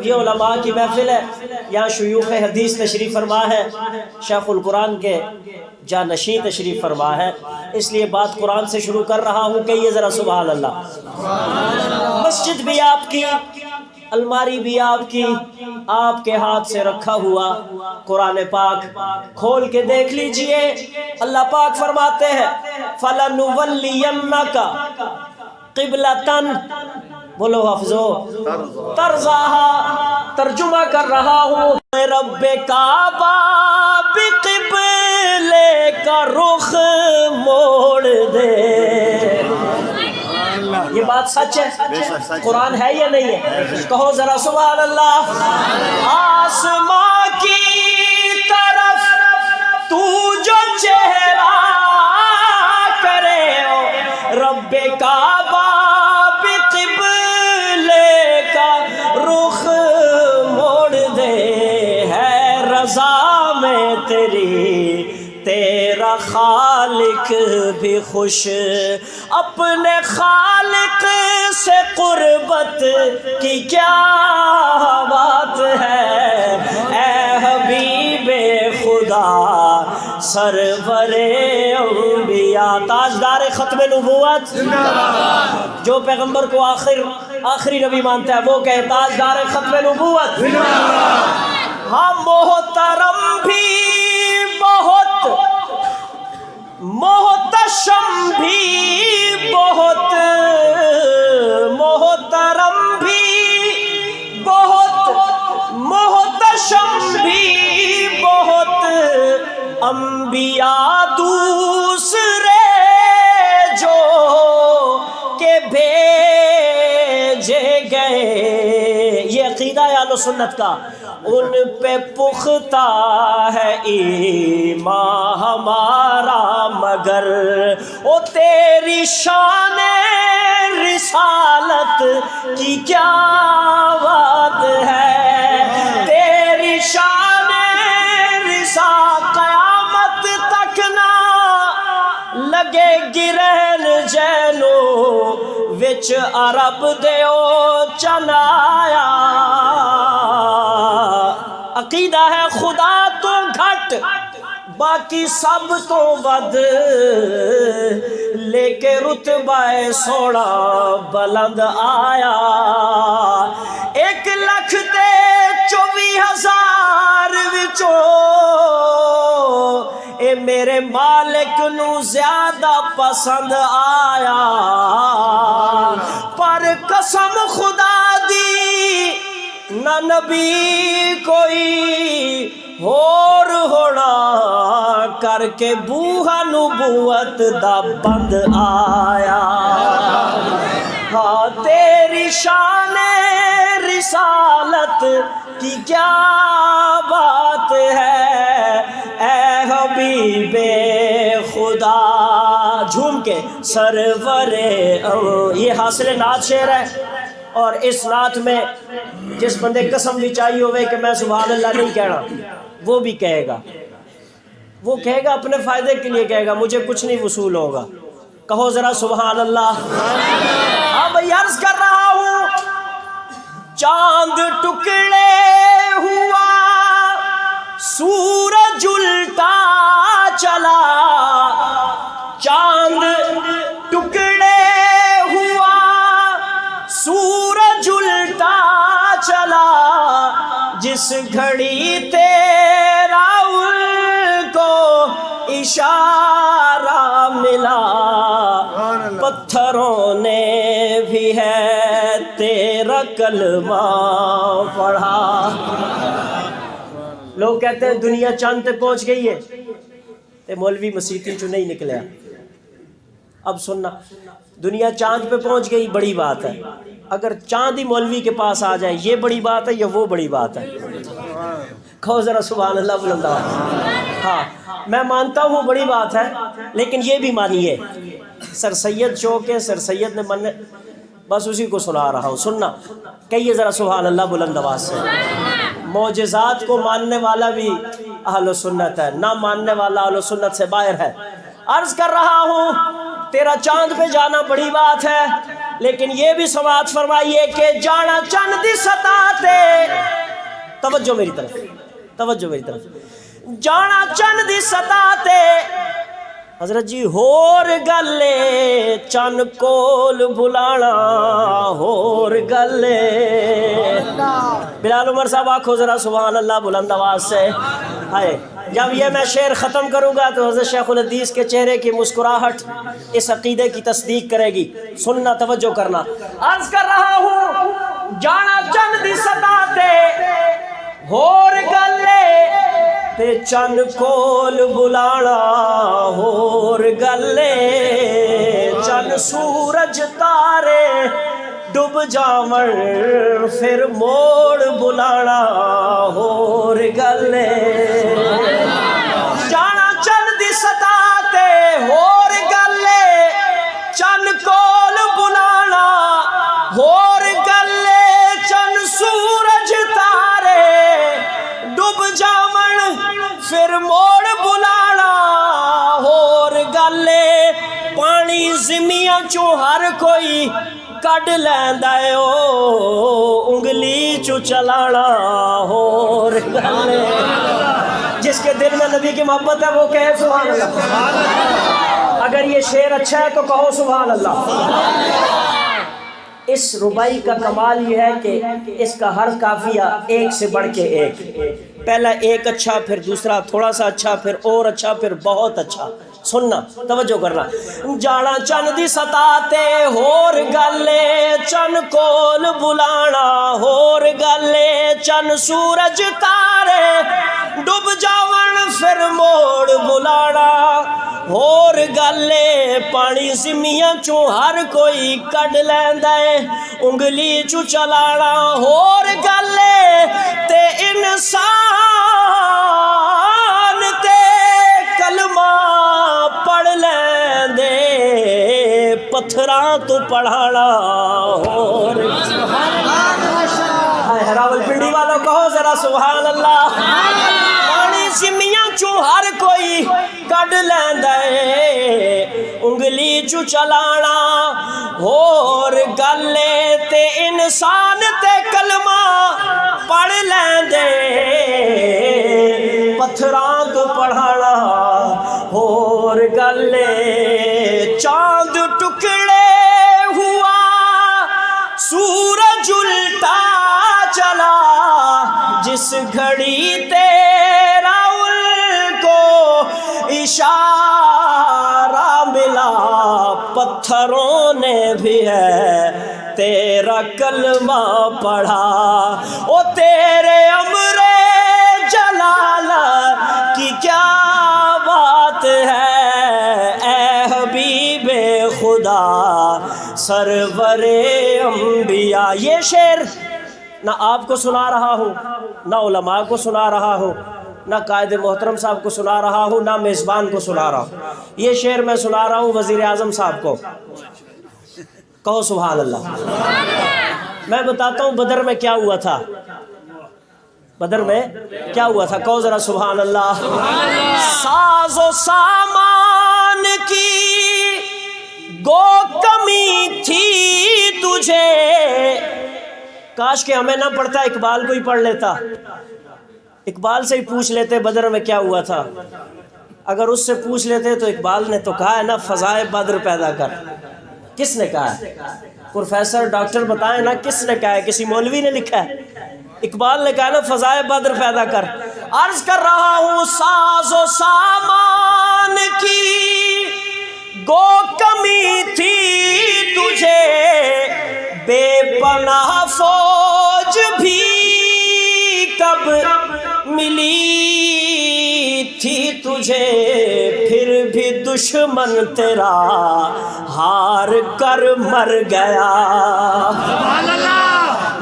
یہ علماء کی محفل ہے، یہاں شیوخ حدیث تشریف فرما ہے، شیخ القرآن کے جانشین تشریف فرما ہے، اس لیے بات قرآن سے شروع کر رہا ہوں، کہیے ذرا سبحان اللہ۔ مسجد بھی آپ کی، الماری بھی آپ کی، آپ کے ہاتھ سے رکھا ہوا قرآن پاک کھول کے دیکھ لیجئے۔ اللہ پاک فرماتے ہیں فَلَنُوَلِّيَنَّكَ قِبْلَةً، بولو حفظو، ترضاها، ترجمہ کر رہا ہوں، رب کعبہ بقبلے کا رخ موڑ دے۔ یہ بات سچ ہے، قرآن ہے یا نہیں ہے؟ کہو ذرا سبحان اللہ۔ آسمان کی طرف تو جو چہرہ کرے، رب کعبہ بقبلے کا رخ موڑ دے، ہے رضا میں تیری تیرا خالق بھی خوش، اپنے خالق سے قربت کی کیا بات ہے، اے حبیب خدا سرور انبیاء، تاجدار ختم نبوت، جو پیغمبر کو آخری نبی مانتا ہے وہ کہے تاجدار ختم نبوت۔ ہاں محترم بھی بہت، محتشم بھی بہت، محترم بھی بہت، محتشم بھی بہت، انبیاء دوسرے جو کہ بھیجے گئے، یہ عقیدہ ہے اہل سنت کا، ان پہ پختہ ہے ایمان ہمارا، مگر او تیری شان رسالت کی کیا بات ہے، تیری شان رسالت قیامت تک نہ لگے گرہن جینو وچ عرب دیو چنایا۔ عقیدہ ہے خدا تو گھٹ باقی سب تو ود، لے کے رتبہ سونا بلند آیا، 1,24,000 وچوں اے میرے مالک نو زیادہ پسند آیا، پر قسم خدا دی نہ نبی کوئی اور ہونا، کر کے بوہا نبوت دا بند آیا۔ ہاں تیری شان رسالت کی کیا بات ہے، اے حبیب خدا، جھوم کے سرور، یہ حاصل نعت شعر ہے، اور اس نعت میں جس بندے قسم بھی چاہیے ہوئے کہ میں سبحان اللہ نہیں کہنا، وہ بھی کہے گا، وہ کہے گا اپنے فائدے کے لیے کہے گا، مجھے کچھ نہیں وصول ہوگا، کہو ذرا سبحان اللہ۔ ہاں بھائی عرض کر رہا ہوں، چاند ٹکڑے ہوا سورج الٹا چلا، چاند ٹکڑے ہوا سورج الٹا چلا، جس گھڑی تیرا ان کو اشارہ ملا، پتھروں نے بھی ہے تیرا کلمہ پڑھا۔ لوگ کہتے ہیں دنیا چاند تک پہنچ گئی ہے، تے مولوی مسیحی چوں نہیں نکلیا۔ اب سننا، دنیا چاند پہ پہنچ گئی بڑی بات ہے، اگر چاند ہی مولوی کے پاس آ جائے یہ بڑی بات ہے یا وہ بڑی بات ہے؟ کہو ذرا سبحان اللہ بلند آواز۔ ہاں میں مانتا ہوں بڑی بات ہے، لیکن یہ بھی مانیے، سر سید چوک ہے، سر سید نے من، بس اسی کو سنا رہا ہوں، سننا، کہیے ذرا سبحان اللہ بلند آواز سے۔ معجزات کو ماننے والا بھی اہل سنت ہے، نہ ماننے والا اہل سنت سے باہر ہے۔ عرض کر رہا ہوں تیرا چاند پہ جانا بڑی بات ہے، لیکن یہ بھی سماعت فرمائیے کہ جانا چند دی سطح تے توجہ میری طرف، توجہ میری طرف۔ جانا چند دی سطح تے حضرت جی ہور گلے چن کول بلانا ہور گلے۔ بلال عمر صاحب آنکھو ذرا سبحان اللہ بلند آواز سے۔ ہائے جب یہ میں شعر ختم کروں گا تو حضرت شیخ الحدیث کے چہرے کی مسکراہٹ اس عقیدے کی تصدیق کرے گی۔ سننا، توجہ کرنا۔ عرض کر رہا ہوں جانا چند دی سطح تے ہور گلے تے چن کول بلانا ہور گلے، چن سورج تارے ڈب جاون پھر موڑ بلانا ہور گلے۔ جانا چند دی سطح تے ہور گلے چن کول بلانا ہور گلے، چن سورج تارے ڈب جاون پھر موڑ بلانا ہور گلے۔ پانی زمیاں چوں ہر کوئی کڈ لیندا اے او انگلی چوں چلانا ہور گلے۔ جس کے دل میں نبی کی محبت ہے وہ کہے سبحان اللہ۔ اگر یہ شعر اچھا ہے تو کہو سبحان اللہ۔ اس ربائی کا کمال یہ ہے کہ اس کا ہر قافیہ ایک سے بڑھ کے ایک، پہلا ایک اچھا، پھر دوسرا تھوڑا سا اچھا، پھر اور اچھا، پھر بہت اچھا۔ سننا، توجہ کرنا۔ جانا چن دی سطح تے ہور گلے چن کول بلانا ہور گلے، چن سورج تارے ڈب جاون پھر موڑ بلانا ہور گلے۔ پانی زمیاں چوں ہر کوئی کڈ لیندا اے انگلی چوں چلانا ہور گلے، تے انسان تے کلمہ پڑھ لیندے پتھراں تو پڑھانا ہور۔ راول پنڈی والوں کہو ذرا سبحان اللہ۔ پانی زمیاں چوں ہر کوئی کڈ لیندا اے انگلی چوں چلانا ہور گلے، تے انسان تے کلمہ پڑھ لیندے پتھراں تو پڑھانا ہور گلے۔ چاند ٹکڑے ہوا سورج الٹا چلا، جس گھڑی تیرا ان کو اشارہ ملا، پتھروں نے بھی ہے تیرا کلمہ پڑھا۔ او تیرے امر جلال کی کیا بات ہے اے حبیب خدا سرور انبیاء۔ یہ شعر نہ آپ کو سنا رہا ہوں، نہ علماء کو سنا رہا ہوں، نہ قائد محترم صاحب کو سنا رہا ہوں، نہ میزبان کو سنا رہا ہوں۔ یہ شعر میں سنا رہا ہوں وزیر اعظم صاحب کو۔ کہو سبحان اللہ۔ میں بتاتا ہوں بدر میں کیا ہوا تھا، بدر میں کیا ہوا تھا، کہو ذرا سبحان اللہ۔ ساز و سامان کی گو کمی تھی تجھے، کاش کہ ہمیں نہ پڑھتا اقبال کو ہی پڑھ لیتا، اقبال سے ہی پوچھ لیتے بدر میں کیا ہوا تھا۔ اگر اس سے پوچھ لیتے تو اقبال نے تو کہا ہے نا فضائے بدر پیدا کر۔ کس نے کہا ہے؟ پروفیسر ڈاکٹر بتائیں نا کس نے کہا ہے؟ کسی مولوی نے لکھا ہے؟ اقبال نے کہا نا فضائے بدر پیدا کر۔ عرض کر رہا ہوں ساز و سامان کی گو کمی تھی تجھے، بے پناہ فوج بھی کب ملی تھی تجھے، پھر بھی دشمن تیرا ہار کر مر گیا۔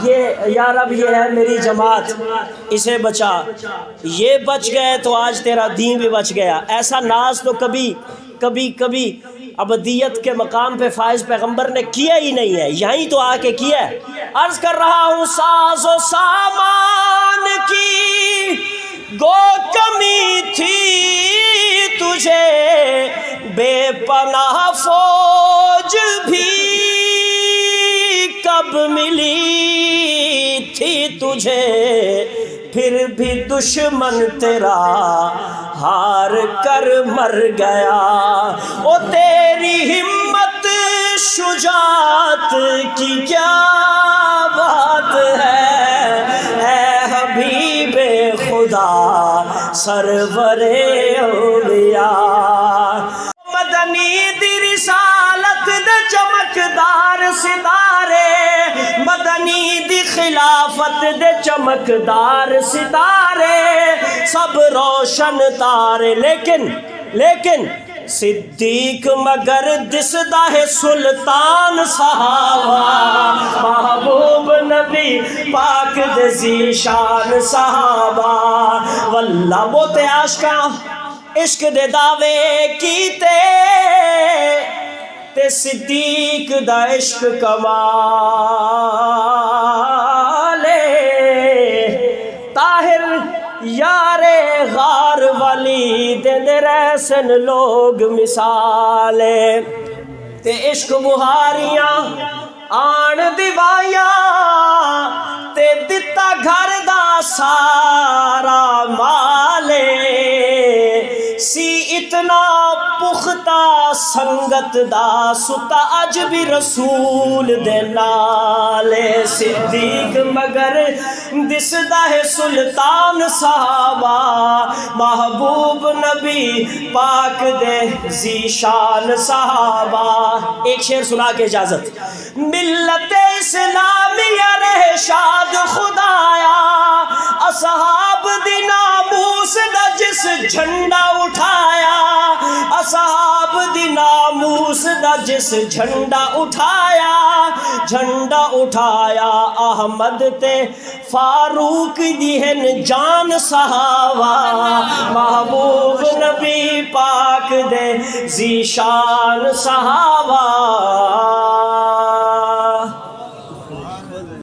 یہ یا رب یہ ہے میری جماعت، اسے بچا، یہ بچ گئے تو آج تیرا دین بھی بچ گیا۔ ایسا ناز تو کبھی کبھی کبھی ابدیت کے مقام پہ فائز پیغمبر نے کیا ہی نہیں ہے، یہیں تو آ کے کیا ہے۔ عرض کر رہا ہوں ساز و سامان کی گو کمی تھی تجھے، بے پناہ فوج بھی کب ملی تھی تجھے، پھر بھی دشمن تیرا ہار کر مر گیا. او تیری ہمت شجاعت کی کیا بات ہے، اے حبیب خدا سرور اولیاء. مدنی دی رسالت دے چمکدار ستارے، مدنی دی خلافت دے چمکدار ستارے، سب روشن تارے. لیکن صدیق مگر دسدا ہے سلطان صحابہ، محبوب نبی پاک دے ذیشان صحابہ. واللہ بوتے عاشقاں عشق دے دعوے کیتے، تے صدیق دا عشق کمالے. طاہر یار غار والی دے رہسن لوگ مثالے، تے عشق بہاریاں آن دیوائیاں، تے دتا گھر دا سارا مالے. سی اتنا پختہ سنگت دا ستا اج بھی رسول دے نالے. صدیق مگر دسدا ہے سلطان صحابہ، محبوب نبی پاک دے ذیشان صحابہ. ایک شعر سنا کے اجازت. ملت اسلامیہ رہ شاد خدایا، اصحاب دی ناموس دا جس جھنڈا اٹھایا، اصحاب دی ناموس دا جس جھنڈا اٹھایا، جھنڈا اٹھایا. احمد تے فاروق دی ہن جان صحابہ، محبوب نبی پاک دے ذیشان صحابہ.